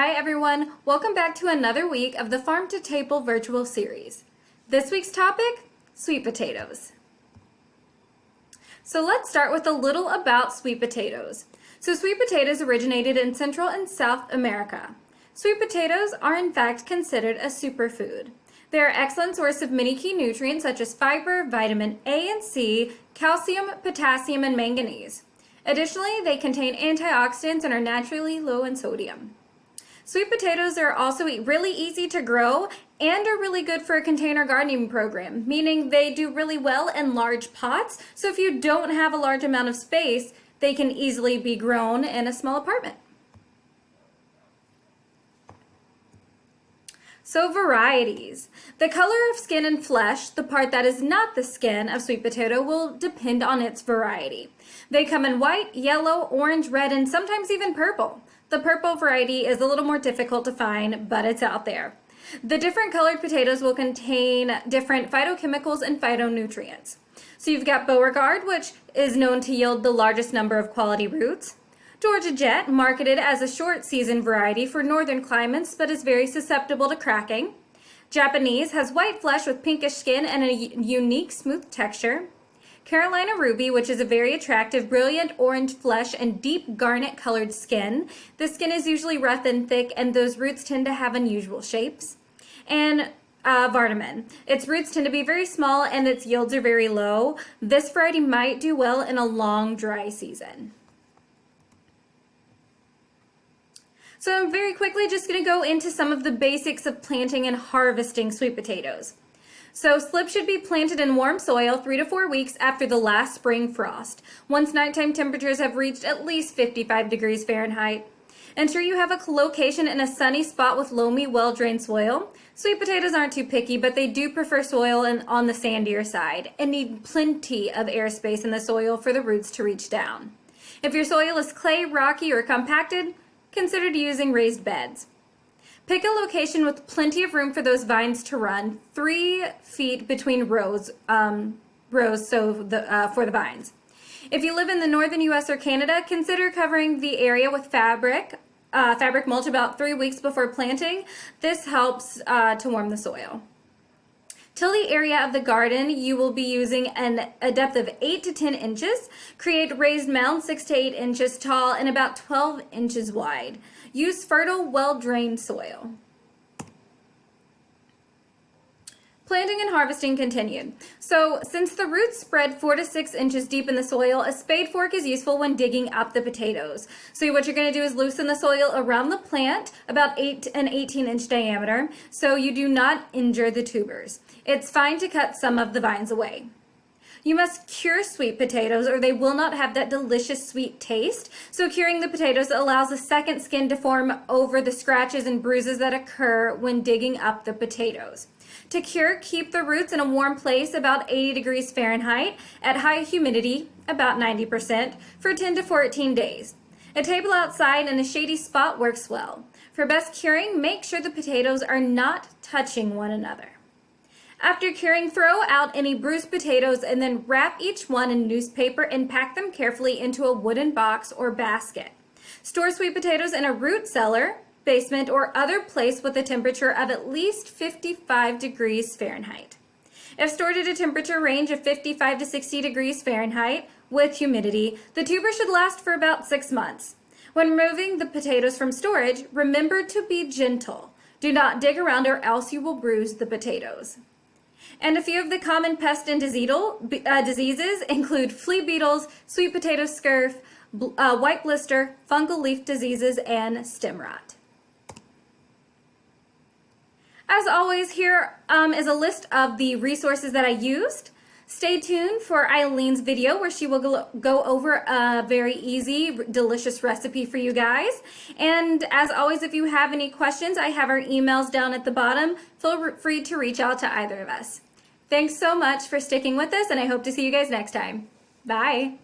Hi everyone, welcome back to another week of the Farm to Table virtual series. This week's topic, sweet potatoes. So let's start with a little about sweet potatoes. So sweet potatoes originated in Central and South America. Sweet potatoes are in fact considered a superfood. They are an excellent source of many key nutrients such as fiber, vitamin A and C, calcium, potassium, and manganese. Additionally, they contain antioxidants and are naturally low in sodium. Sweet potatoes are also really easy to grow and are really good for a container gardening program, meaning they do really well in large pots. So if you don't have a large amount of space, they can easily be grown in a small apartment. So varieties. The color of skin and flesh, the part that is not the skin of sweet potato, will depend on its variety. They come in white, yellow, orange, red, and sometimes even purple. The purple variety is a little more difficult to find, but it's out there. The different colored potatoes will contain different phytochemicals and phytonutrients. So you've got Beauregard, which is known to yield the largest number of quality roots. Georgia Jet, marketed as a short season variety for northern climates, but is very susceptible to cracking. Japanese has white flesh with pinkish skin and a unique smooth texture. Carolina Ruby, which is a very attractive, brilliant orange flesh and deep garnet colored skin. The skin is usually rough and thick, and those roots tend to have unusual shapes. And Vardaman. Its roots tend to be very small and its yields are very low. This variety might do well in a long, dry season. So I'm very quickly just going to go into some of the basics of planting and harvesting sweet potatoes. So slips should be planted in warm soil 3 to 4 weeks after the last spring frost, once nighttime temperatures have reached at least 55 degrees Fahrenheit. Ensure you have a location in a sunny spot with loamy, well-drained soil. Sweet potatoes aren't too picky, but they do prefer soil on the sandier side and need plenty of airspace in the soil for the roots to reach down. If your soil is clay, rocky, or compacted, consider using raised beds. Pick a location with plenty of room for those vines to run, 3 feet between rows for the vines. If you live in the northern U.S. or Canada, consider covering the area with fabric mulch about 3 weeks before planting. This helps to warm the soil. Till the area of the garden, you will be using a depth of 8 to 10 inches. Create raised mounds 6 to 8 inches tall and about 12 inches wide. Use fertile, well-drained soil. Planting and harvesting continued. So since the roots spread 4 to 6 inches deep in the soil, a spade fork is useful when digging up the potatoes. So what you're going to do is loosen the soil around the plant about an 18-inch diameter so you do not injure the tubers. It's fine to cut some of the vines away. You must cure sweet potatoes or they will not have that delicious sweet taste. So curing the potatoes allows a second skin to form over the scratches and bruises that occur when digging up the potatoes. To cure, keep the roots in a warm place about 80 degrees Fahrenheit at high humidity, about 90%, for 10 to 14 days. A table outside in a shady spot works well. For best curing, make sure the potatoes are not touching one another. After curing, throw out any bruised potatoes and then wrap each one in newspaper and pack them carefully into a wooden box or basket. Store sweet potatoes in a root cellar, basement, or other place with a temperature of at least 55 degrees Fahrenheit. If stored at a temperature range of 55 to 60 degrees Fahrenheit with humidity, the tuber should last for about 6 months. When removing the potatoes from storage, remember to be gentle. Do not dig around or else you will bruise the potatoes. And a few of the common pest and diseases include flea beetles, sweet potato scurf, white blister, fungal leaf diseases, and stem rot. As always, here is a list of the resources that I used. Stay tuned for Eileen's video where she will go over a very easy, delicious recipe for you guys. And as always, if you have any questions, I have our emails down at the bottom. Feel free to reach out to either of us. Thanks so much for sticking with us, and I hope to see you guys next time. Bye.